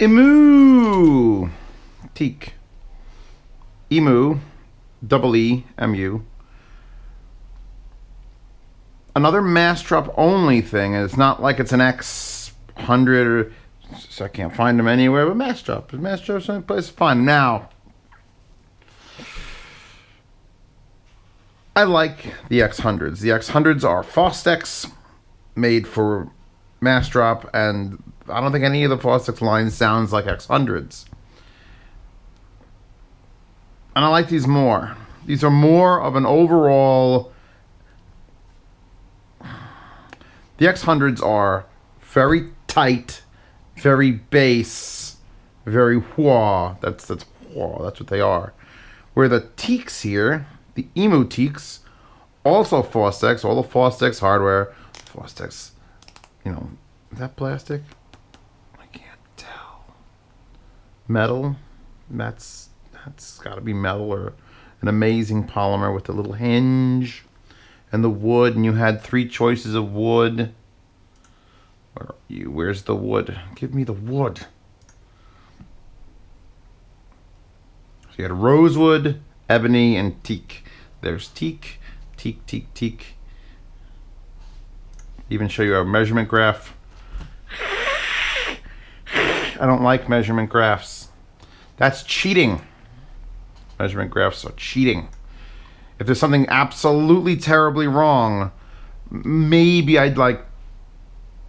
Emu. Teak. Emu. Double E-M-U. Another mass drop only thing. It's not like it's an X100 or... So I can't find them anywhere, but mass drop. Mass drop's the only place to find them. Now, I like the X100s. The X100s are Fostex, made for mass drop, and I don't think any of the Fostex line sounds like X100s. And I like these more. These are more of an overall... The X100s are very tight, very bass, very wah. That's wah. That's what they are. Where the Teaks here, the Emu Teaks, also Fostex, all the Fostex hardware. Fostex, you know, is that plastic? I can't tell. Metal. That's got to be metal or an amazing polymer with a little hinge. And the wood, and you had 3 choices of wood. Where are you? Where's the wood? Give me the wood. So you had rosewood, ebony, and teak. There's teak, teak, teak, teak. Even show you a measurement graph. I don't like measurement graphs. That's cheating. Measurement graphs are cheating. If there's something absolutely terribly wrong, maybe I'd like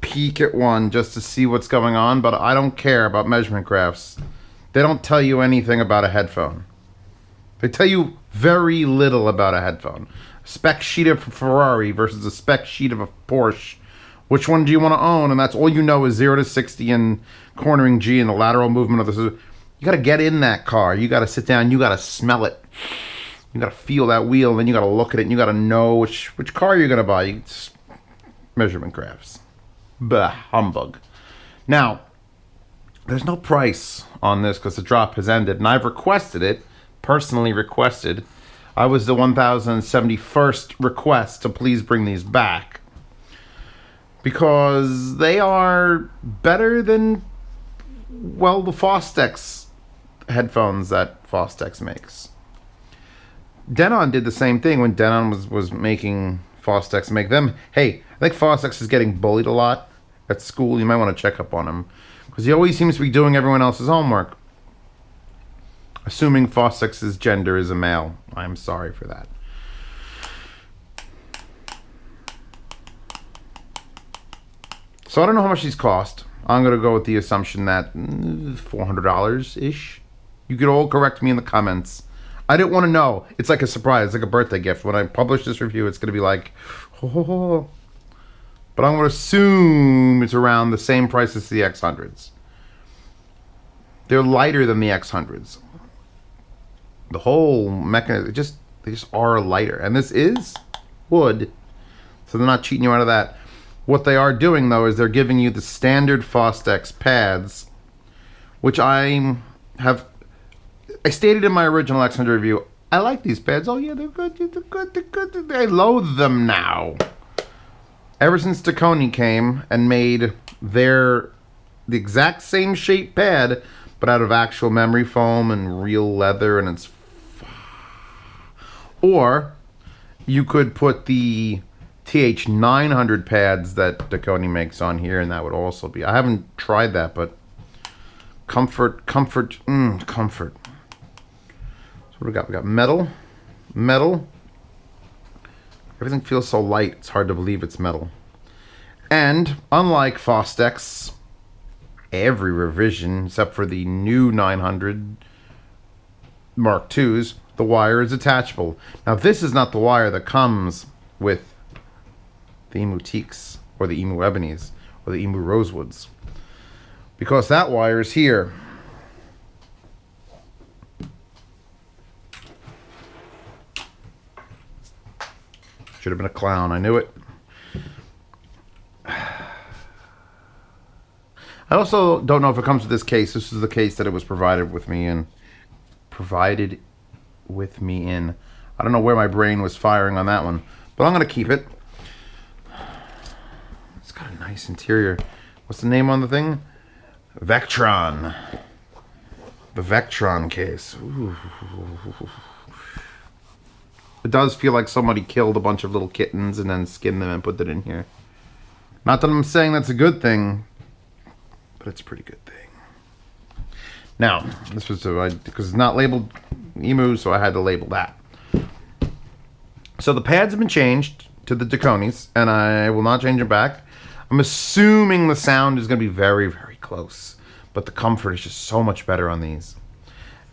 peek at one just to see what's going on, but I don't care about measurement graphs. They don't tell you anything about a headphone. They tell you very little about a headphone. A spec sheet of a Ferrari versus a spec sheet of a Porsche. Which one do you want to own? And that's all you know is 0 to 60 and cornering G and the lateral movement of the... You got to get in that car. You got to sit down. You got to smell it. You got to feel that wheel. Then you got to look at it. And you got to know which car you're going to buy. It's measurement graphs. Bah, humbug. Now, there's no price on this because the drop has ended. And I've requested it. Personally requested. I was the 1071st request to please bring these back. Because they are better than, well, the Fostex headphones that Fostex makes. Denon did the same thing when Denon was making Fostex make them. Hey, I think Fostex is getting bullied a lot at school. You might want to check up on him. Because he always seems to be doing everyone else's homework. Assuming Fostex's gender is a male. I'm sorry for that. So I don't know how much these cost. I'm going to go with the assumption that $400-ish. You could all correct me in the comments. I didn't want to know. It's like a surprise. It's like a birthday gift. When I publish this review, it's going to be like, oh. But I'm going to assume it's around the same price as the X100s. They're lighter than the X100s. The whole mechanism, they just are lighter. And this is wood. So they're not cheating you out of that. What they are doing, though, is they're giving you the standard Fostex pads, which I stated in my original X100 review, I like these pads. Oh, yeah, they're good, they're good, they're good. I loathe them now. Ever since Tacony came and made the exact same shape pad, but out of actual memory foam and real leather, and it's... Or you could put the TH900 pads that Tacony makes on here, and that would also be... I haven't tried that, but comfort. So what do we got? We got metal. Everything feels so light, it's hard to believe it's metal. And unlike Fostex, every revision, except for the new 900 Mark IIs, the wire is attachable. Now this is not the wire that comes with the Emu Teaks, or the Emu Ebonies, or the Emu Rosewoods. Because that wire is here. Should have been a clown, I knew it. I also don't know if it comes with this case. This is the case that it was provided with me in. I don't know where my brain was firing on that one. but I'm going to keep it. It's got a nice interior. What's the name on the thing? Vectron. The Vectron case. Ooh. It does feel like somebody killed a bunch of little kittens and then skinned them and put it in here. Not that I'm saying that's a good thing, but it's a pretty good thing. Now, this was because it's not labeled Emu, so I had to label that. So the pads have been changed to the Daconis, and I will not change it back. I'm assuming the sound is going to be very, very close, but the comfort is just so much better on these.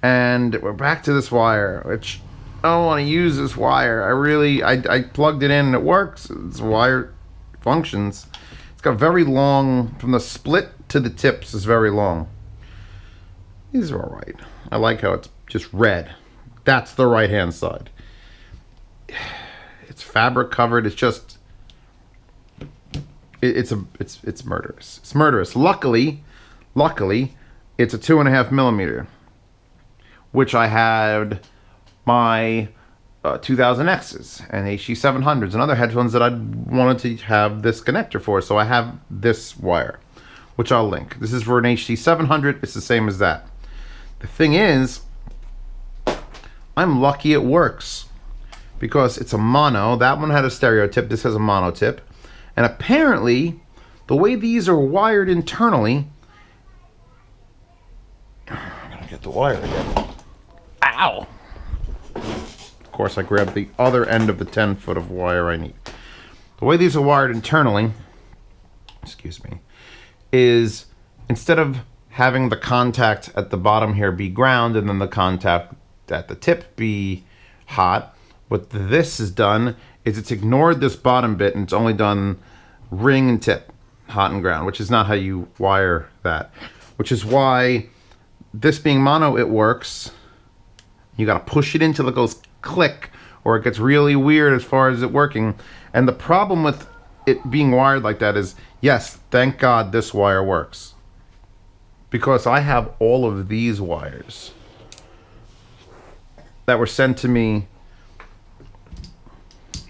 And we're back to this wire, which I don't want to use this wire. I plugged it in and it works. This wire functions. It's got very long, from the split to the tips is very long. These are all right. I like how it's just red. That's the right hand side. It's fabric covered. It's just it's murderous. It's murderous. Luckily, it's a 2.5 millimeter, which I had my 2000Xs and HD700s and other headphones that I wanted to have this connector for. So I have this wire, which I'll link. This is for an HD700. It's the same as that. The thing is, I'm lucky it works because it's a mono. That one had a stereo tip. This has a mono tip. And apparently, the way these are wired internally, I'm gonna get the wire again. Ow! Of course, I grabbed the other end of the 10-foot of wire I need. The way these are wired internally, excuse me, is instead of having the contact at the bottom here be ground and then the contact at the tip be hot, what this has done is it's ignored this bottom bit and it's only done ring and tip, hot and ground, which is not how you wire that. Which is why this being mono, it works. You gotta push it in till it goes click, or it gets really weird as far as it working. And the problem with it being wired like that is, yes, thank God this wire works. Because I have all of these wires that were sent to me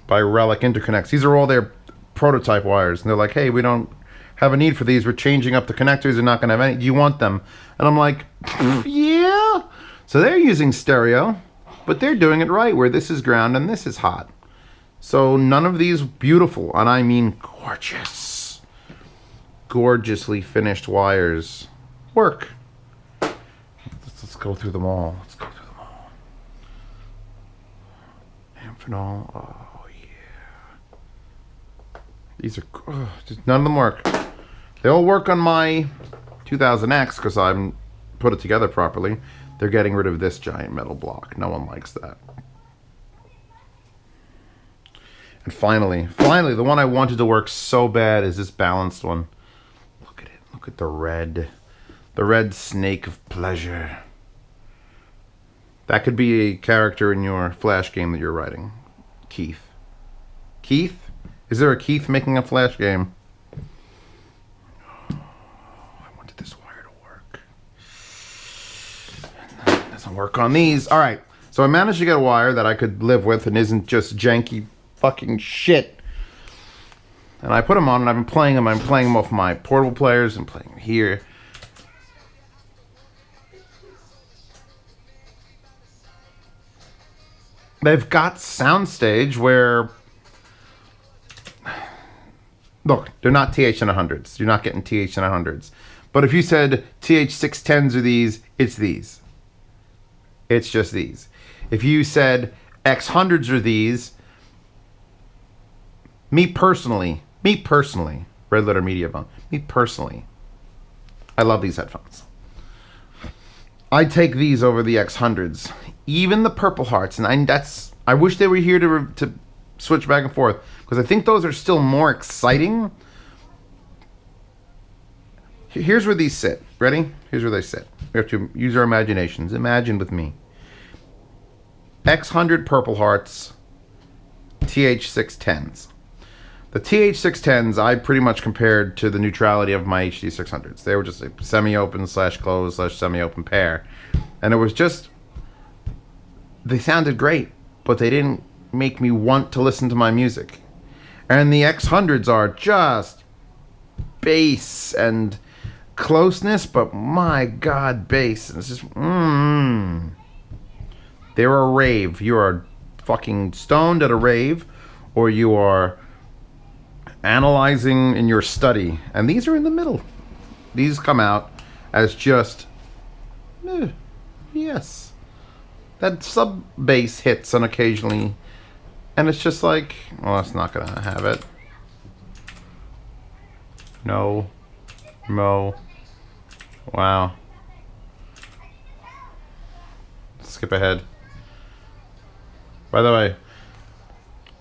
by Relic Interconnects. These are all their prototype wires. And they're like, hey, we don't have a need for these. We're changing up the connectors. They're not going to have any. Do you want them? And I'm like, yeah. So they're using stereo, but they're doing it right, where this is ground and this is hot. So none of these beautiful, and I mean gorgeous, gorgeously finished wires work. Let's go through them all. Let's go through them all. Amphenol. Oh, yeah. These are... just none of them work. They all work on my 2000X because I'm put it together properly. They're getting rid of this giant metal block. No one likes that. And finally, the one I wanted to work so bad is this balanced one. Look at it. Look at the red. The red snake of pleasure. That could be a character in your Flash game that you're writing. Keith. Keith? Is there a Keith making a Flash game? Oh, I wanted this wire to work. It doesn't work on these. All right. So I managed to get a wire that I could live with and isn't just janky fucking shit. And I put them on and I've been playing them. I'm playing them off my portable players and playing them here. They've got soundstage where, look, they're not TH900s. You're not getting TH900s. But if you said TH610s are these, it's these. It's just these. If you said X100s are these, me personally, Red Letter Media Bone, me personally, I love these headphones. I take these over the X100s. Even the Purple Hearts, and I wish they were here to switch back and forth, because I think those are still more exciting. Here's where these sit. Ready? Here's where they sit. We have to use our imaginations. Imagine with me. X100 Purple Hearts, TH610s. The TH610s I pretty much compared to the neutrality of my HD600s. They were just a semi-open / closed / semi-open pair. And it was just... they sounded great, but they didn't make me want to listen to my music. And the X100s are just bass and closeness, but my god, bass. And it's just, They're a rave. You are fucking stoned at a rave, or you are analyzing in your study. And these are in the middle. These come out as just, yes. That sub bass hits on occasionally, and it's just like, well, that's not gonna have it. No. Wow. Skip ahead. By the way,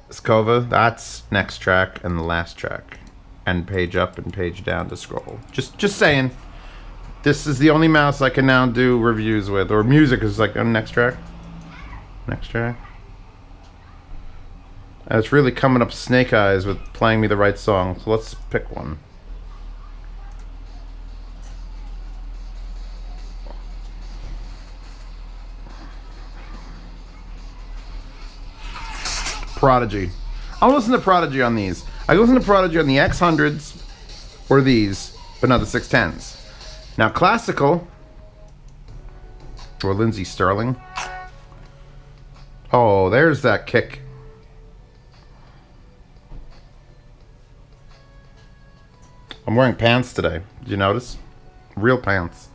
Skova, that's next track and the last track. And page up and page down to scroll. Just saying. This is the only mouse I can now do reviews with. Or music is like, next track. Next track. And it's really coming up snake eyes with playing me the right song. So let's pick one. Prodigy. I'll listen to Prodigy on these. I listen to Prodigy on the X100s or these, but not the 610s. Now, classical or Lindsey Sterling. Oh, there's that kick. I'm wearing pants today. Did you notice? Real pants.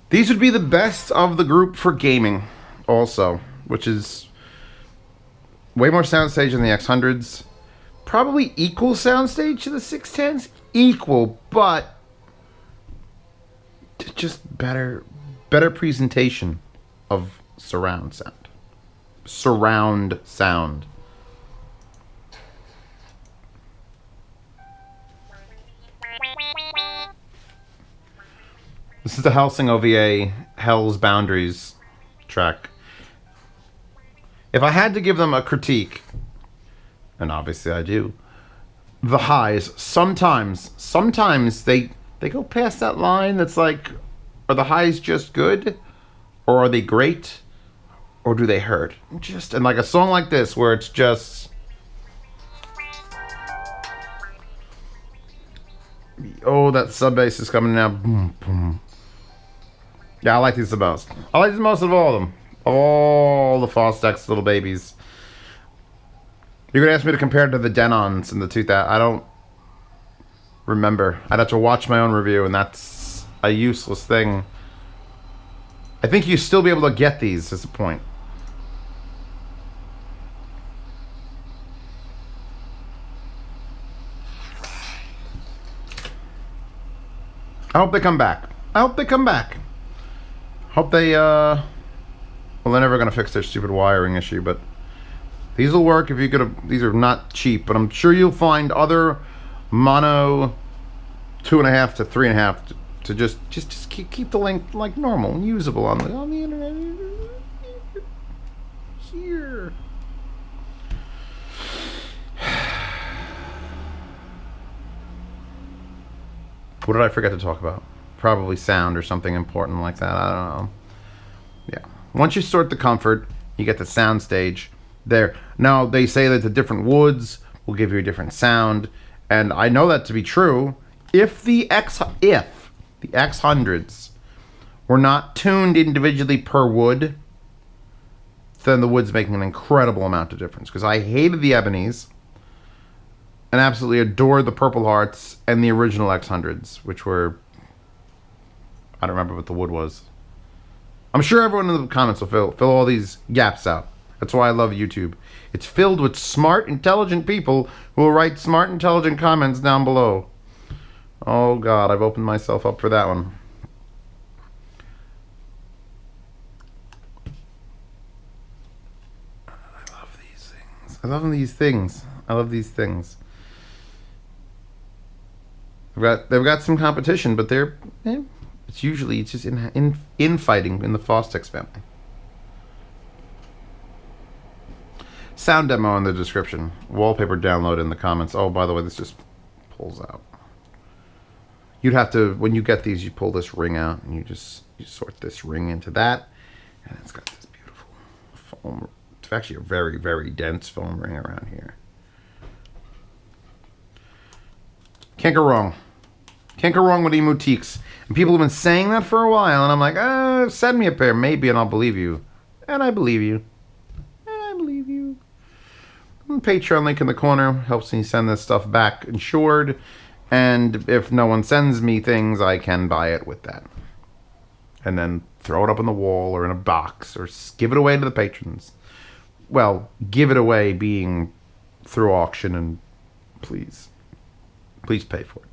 These would be the best of the group for gaming also, which is way more soundstage than the X100s. Probably equal soundstage to the 610s. Equal, but just better presentation of surround sound. Surround sound. This is the Helsing OVA Hell's Boundaries track. If I had to give them a critique, and obviously I do, the highs, sometimes they go past that line that's like, are the highs just good? Or are they great? Or do they hurt? And like a song like this where it's just, oh, that sub bass is coming now. Boom, boom. Yeah, I like these the most. I like these most of all of them. All the Fostex little babies. You're gonna ask me to compare it to the Denons in the 2000. I don't remember. I'd have to watch my own review, and that's a useless thing. I think you still be able to get these, is the point. I hope they come back. Hope they, well, they're never going to fix their stupid wiring issue, but these will work if you could have, these are not cheap, but I'm sure you'll find other mono 2.5 to 3.5 to just keep the length like normal and usable on the internet. Here. What did I forget to talk about? Probably sound or something important like that. I don't know. Yeah. Once you sort the comfort, you get the sound stage there. Now, they say that the different woods will give you a different sound, and I know that to be true. If the X100s were not tuned individually per wood, then the wood's making an incredible amount of difference. Because I hated the ebonies and absolutely adored the Purple Hearts and the original X100s, which were, I don't remember what the wood was. I'm sure everyone in the comments will fill all these gaps out. That's why I love YouTube. It's filled with smart, intelligent people who will write smart, intelligent comments down below. Oh God, I've opened myself up for that one. I love these things. I love these things. I love these things. They've got some competition, but it's usually just infighting in the Fostex family. Sound demo in the description. Wallpaper download in the comments. Oh, by the way, this just pulls out. You'd have to, when you get these, you pull this ring out and you sort this ring into that. And it's got this beautiful foam. It's actually a very, very dense foam ring around here. Can't go wrong. Can't go wrong with emu Teaks. And people have been saying that for a while, and I'm like, send me a pair, maybe, and I'll believe you. And I believe you. And I believe you. And Patreon link in the corner helps me send this stuff back insured. And if no one sends me things, I can buy it with that. And then throw it up on the wall or in a box or give it away to the patrons. Well, give it away being through auction, and please pay for it.